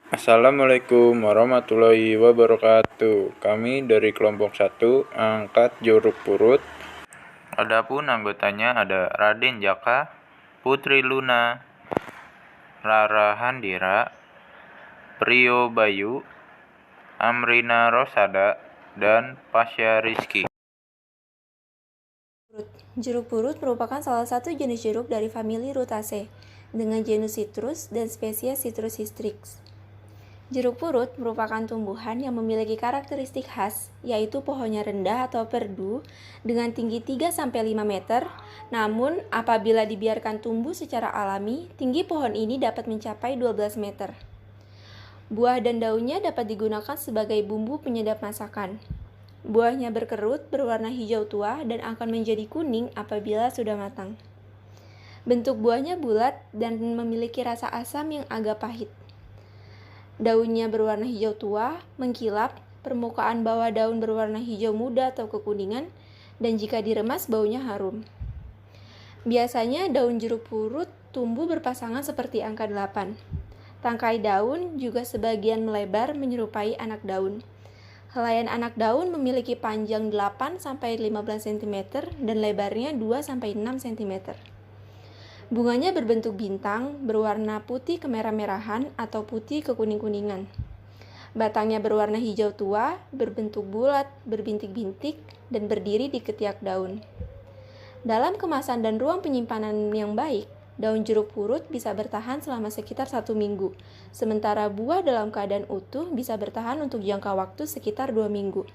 Assalamualaikum warahmatullahi wabarakatuh. Kami dari kelompok 1 angkat Jeruk Purut. Adapun anggotanya ada Raden Jaka, Putri Luna, Rara Handira, Prio Bayu, Amrina Rosada, dan Pasya Rizky. Jeruk purut merupakan salah satu jenis jeruk dari famili Rutaceae dengan genus Citrus dan spesies Citrus hystrix. Jeruk purut merupakan tumbuhan yang memiliki karakteristik khas, yaitu pohonnya rendah atau perdu dengan tinggi 3-5 meter. Namun, apabila dibiarkan tumbuh secara alami, tinggi pohon ini dapat mencapai 12 meter. Buah dan daunnya dapat digunakan sebagai bumbu penyedap masakan. Buahnya berkerut, berwarna hijau tua, dan akan menjadi kuning apabila sudah matang. Bentuk buahnya bulat dan memiliki rasa asam yang agak pahit. Daunnya berwarna hijau tua, mengkilap, permukaan bawah daun berwarna hijau muda atau kekuningan, dan jika diremas baunya harum. Biasanya daun jeruk purut tumbuh berpasangan seperti angka 8. Tangkai daun juga sebagian melebar menyerupai anak daun. Helaian anak daun memiliki panjang 8-15 cm dan lebarnya 2-6 cm. Bunganya berbentuk bintang, berwarna putih kemerah-merahan atau putih kekuning-kuningan. Batangnya berwarna hijau tua, berbentuk bulat, berbintik-bintik, dan berdiri di ketiak daun. Dalam kemasan dan ruang penyimpanan yang baik, daun jeruk purut bisa bertahan selama sekitar 1 minggu, sementara buah dalam keadaan utuh bisa bertahan untuk jangka waktu sekitar 2 minggu.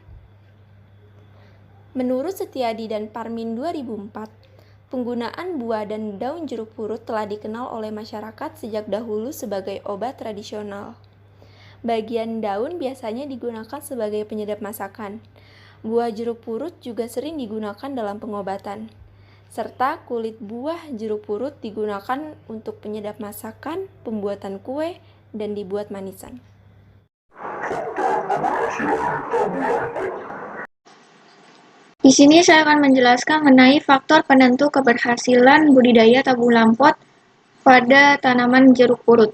Menurut Setiadi dan Parmin 2004, penggunaan buah dan daun jeruk purut telah dikenal oleh masyarakat sejak dahulu sebagai obat tradisional. Bagian daun biasanya digunakan sebagai penyedap masakan. Buah jeruk purut juga sering digunakan dalam pengobatan. Serta kulit buah jeruk purut digunakan untuk penyedap masakan, pembuatan kue, dan dibuat manisan. Di sini saya akan menjelaskan mengenai faktor penentu keberhasilan budidaya tabung lampot pada tanaman jeruk purut.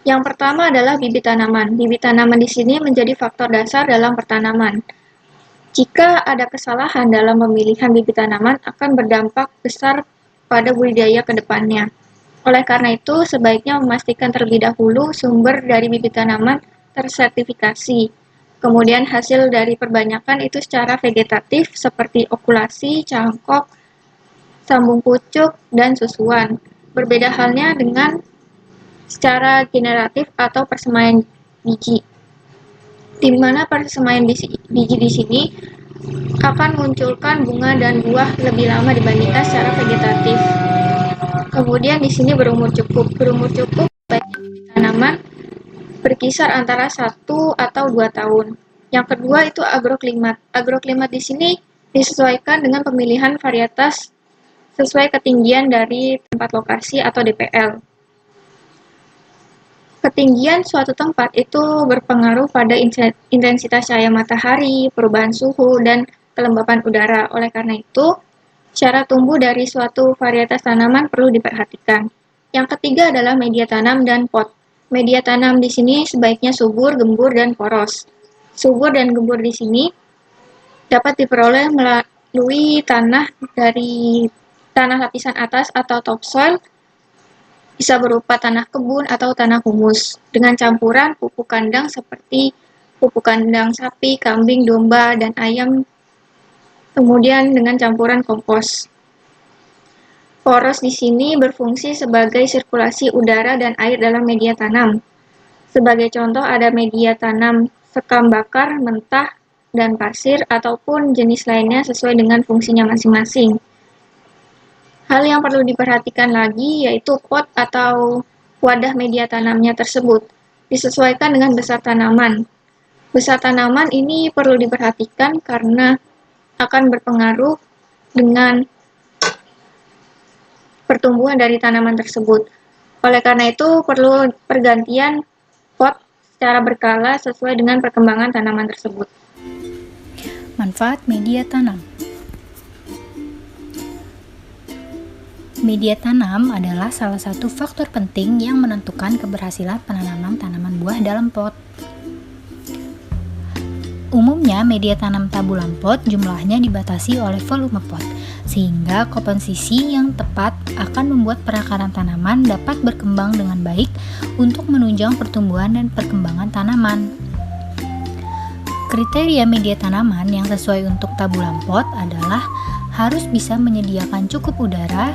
Yang pertama adalah bibit tanaman. Bibit tanaman di sini menjadi faktor dasar dalam pertanaman. Jika ada kesalahan dalam pemilihan bibit tanaman akan berdampak besar pada budidaya ke depannya. Oleh karena itu, sebaiknya memastikan terlebih dahulu sumber dari bibit tanaman tersertifikasi. Kemudian hasil dari perbanyakan itu secara vegetatif seperti okulasi, cangkok, sambung pucuk, dan susuan. Berbeda halnya dengan secara generatif atau persemaian biji, di mana persemaian biji di sini akan munculkan bunga dan buah lebih lama dibandingkan secara vegetatif. Kemudian di sini berumur cukup. Berumur cukup bagi tanaman berkisar antara 1 atau 2 tahun. Yang kedua itu agroklimat. Agroklimat di sini disesuaikan dengan pemilihan varietas sesuai ketinggian dari tempat lokasi atau DPL. Ketinggian suatu tempat itu berpengaruh pada intensitas cahaya matahari, perubahan suhu, dan kelembapan udara. Oleh karena itu, cara tumbuh dari suatu varietas tanaman perlu diperhatikan. Yang ketiga adalah media tanam dan pot. Media tanam di sini sebaiknya subur, gembur, dan poros. Subur dan gembur di sini dapat diperoleh melalui tanah dari tanah lapisan atas atau topsoil, bisa berupa tanah kebun atau tanah humus, dengan campuran pupuk kandang seperti pupuk kandang sapi, kambing, domba, dan ayam, kemudian dengan campuran kompos. Poros di sini berfungsi sebagai sirkulasi udara dan air dalam media tanam. Sebagai contoh ada media tanam sekam bakar, mentah, dan pasir, ataupun jenis lainnya sesuai dengan fungsinya masing-masing. Hal yang perlu diperhatikan lagi yaitu pot atau wadah media tanamnya tersebut, disesuaikan dengan besar tanaman. Besar tanaman ini perlu diperhatikan karena akan berpengaruh dengan pertumbuhan dari tanaman tersebut. Oleh karena itu, perlu pergantian pot secara berkala sesuai dengan perkembangan tanaman tersebut. Manfaat media tanam. Media tanam adalah salah satu faktor penting yang menentukan keberhasilan penanaman tanaman buah dalam pot. Umumnya, media tanam tabulan pot jumlahnya dibatasi oleh volume pot, sehingga komposisi yang tepat akan membuat perakaran tanaman dapat berkembang dengan baik untuk menunjang pertumbuhan dan perkembangan tanaman. Kriteria media tanaman yang sesuai untuk tabulan pot adalah harus bisa menyediakan cukup udara,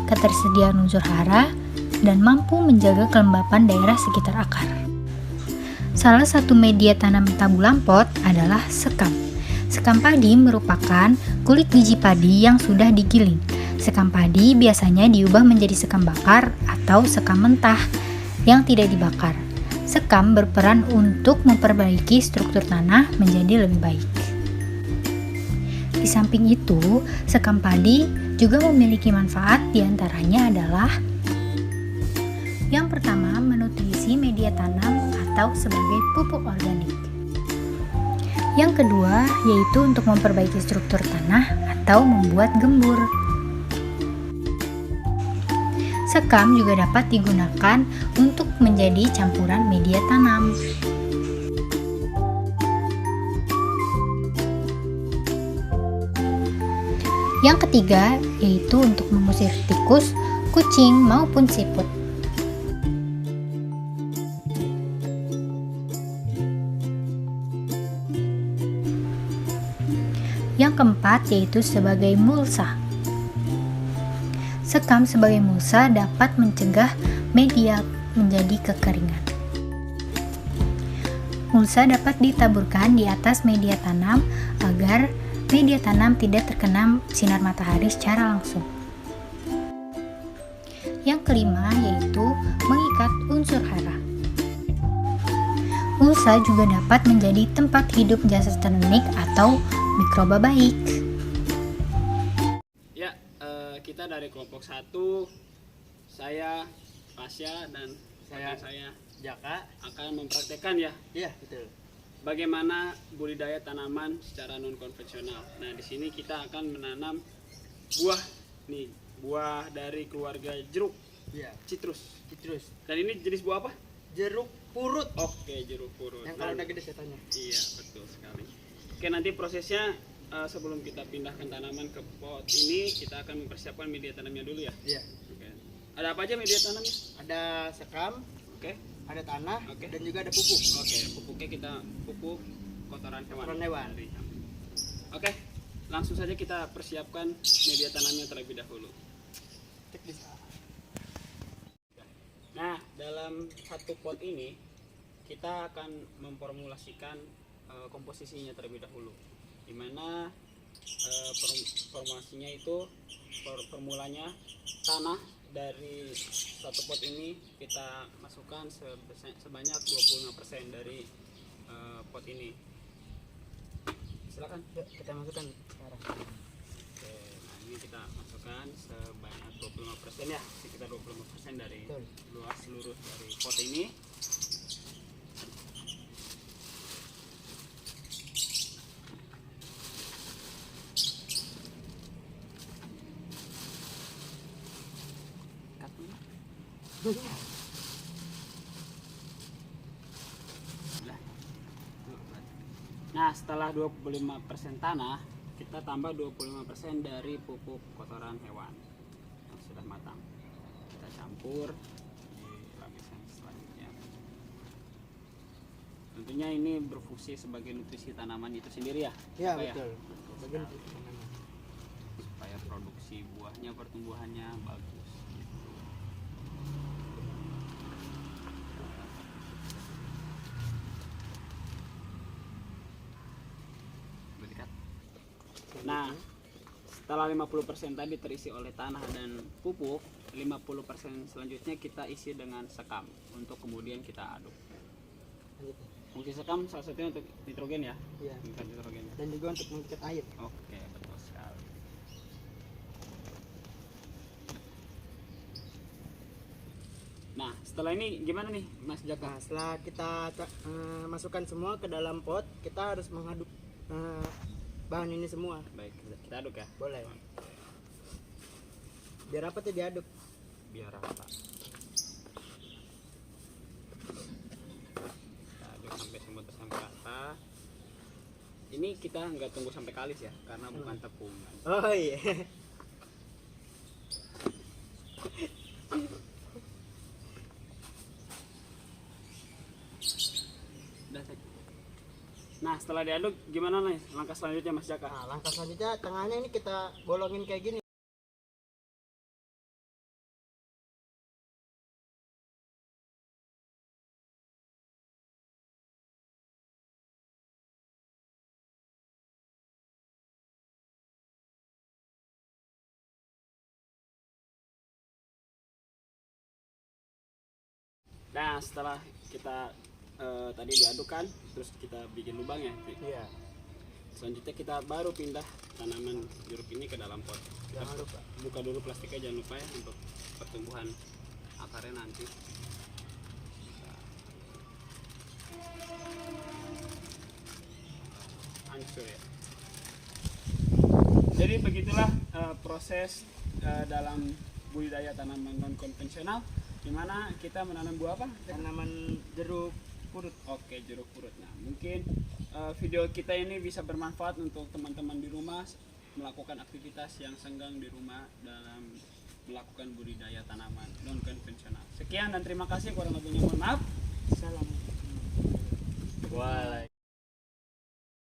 ketersediaan unsur hara, dan mampu menjaga kelembapan daerah sekitar akar. Salah satu media tanam tabulan pot adalah sekam. Sekam padi merupakan kulit biji padi yang sudah digiling. Sekam padi biasanya diubah menjadi sekam bakar atau sekam mentah yang tidak dibakar. Sekam berperan untuk memperbaiki struktur tanah menjadi lebih baik. Di samping itu, sekam padi juga memiliki manfaat, diantaranya adalah yang pertama, menutrisi media tanam atau sebagai pupuk organik. Yang kedua, yaitu untuk memperbaiki struktur tanah atau membuat gembur. Sekam juga dapat digunakan untuk menjadi campuran media tanam. Yang ketiga, yaitu untuk mengusir tikus, kucing, maupun siput. Yang keempat, yaitu sebagai mulsa. Sekam sebagai mulsa dapat mencegah media menjadi kekeringan. Mulsa dapat ditaburkan di atas media tanam agar media tanam tidak terkena sinar matahari secara langsung. Yang kelima, yaitu mengikat unsur hara. Mulsa juga dapat menjadi tempat hidup jasad ternik atau mikroba baik. Ya, kita dari kelompok 1, saya Pasya dan saya Jaka akan mempraktekkan ya. Iya, betul. Bagaimana budidaya tanaman secara non konvensional. Nah, di sini kita akan menanam buah nih, buah dari keluarga jeruk, Iya, citrus. citrus. Dan ini jenis buah apa? Jeruk purut. Oke, jeruk purut. Yang kalau Nah, udah gede setannya. iya, betul sekali. Oke, nanti prosesnya sebelum kita pindahkan tanaman ke pot ini, kita akan mempersiapkan media tanamnya dulu ya. Iya. Oke. Ada apa aja media tanamnya? Ada sekam, Oke. ada tanah, Oke. dan juga ada pupuk. Oke, pupuknya kita pupuk kotoran hewan. Kotoran hewan. Oke, langsung saja kita persiapkan media tanamnya terlebih dahulu. Cek di sana. Nah, dalam satu pot ini kita akan memformulasikan komposisinya terlebih dahulu. Dimana formulasinya itu formulanya tanah dari satu pot ini kita masukkan sebanyak 25% dari pot ini. Silakan. Yuk, kita masukkan sekarang. Oke, nah ini kita masukkan sebanyak 25% ya, sekitar 25% dari Betul. luas seluruh dari pot ini. Nah, setelah 25% tanah, kita tambah 25% dari pupuk kotoran hewan yang sudah matang. Kita campur di lapisan selanjutnya. Tentunya ini berfungsi sebagai nutrisi tanaman itu sendiri ya. Iya, Supaya- betul. Bagian supaya produksi buahnya, pertumbuhannya bagus. Nah, setelah 50% tadi terisi oleh tanah dan pupuk, 50% selanjutnya kita isi dengan sekam untuk kemudian kita aduk. Fungsi sekam salah satunya untuk nitrogen ya. Iya. Mengikat nitrogen. Dan juga untuk mengikat air. Oke, betul sekali. Nah, setelah ini gimana nih, Mas Jaka? Nah, setelah kita masukkan semua ke dalam pot, kita harus mengaduk bahan ini semua. Baik, kita aduk ya. Boleh. Biar apa tuh diaduk? biar rata. Kita aduk sampai semua sampai rata. Ini kita nggak tunggu sampai kalis ya, karena bukan tepung. Oh iya. Udah, Sek. Nah setelah diaduk gimana nih langkah selanjutnya Mas Jaka? Nah, langkah selanjutnya tengahnya ini kita bolongin kayak gini. Nah setelah kita tadi diadukkan, terus kita bikin lubang ya. Iya. Selanjutnya kita baru pindah tanaman jeruk ini ke dalam pot. Jangan lupa. Buka dulu plastiknya, jangan lupa ya, untuk pertumbuhan akarnya nanti. Hancur ya. Jadi begitulah proses dalam budidaya tanaman non konvensional, di mana kita menanam buah apa? Tanaman jeruk purut. Oke, jeruk purut. Nah, mungkin video kita ini bisa bermanfaat untuk teman-teman di rumah melakukan aktivitas yang senggang di rumah dalam melakukan budidaya tanaman non konvensional. Sekian dan terima kasih, kurang lebihnya mohon maaf. Salam. Waalaikumsalam.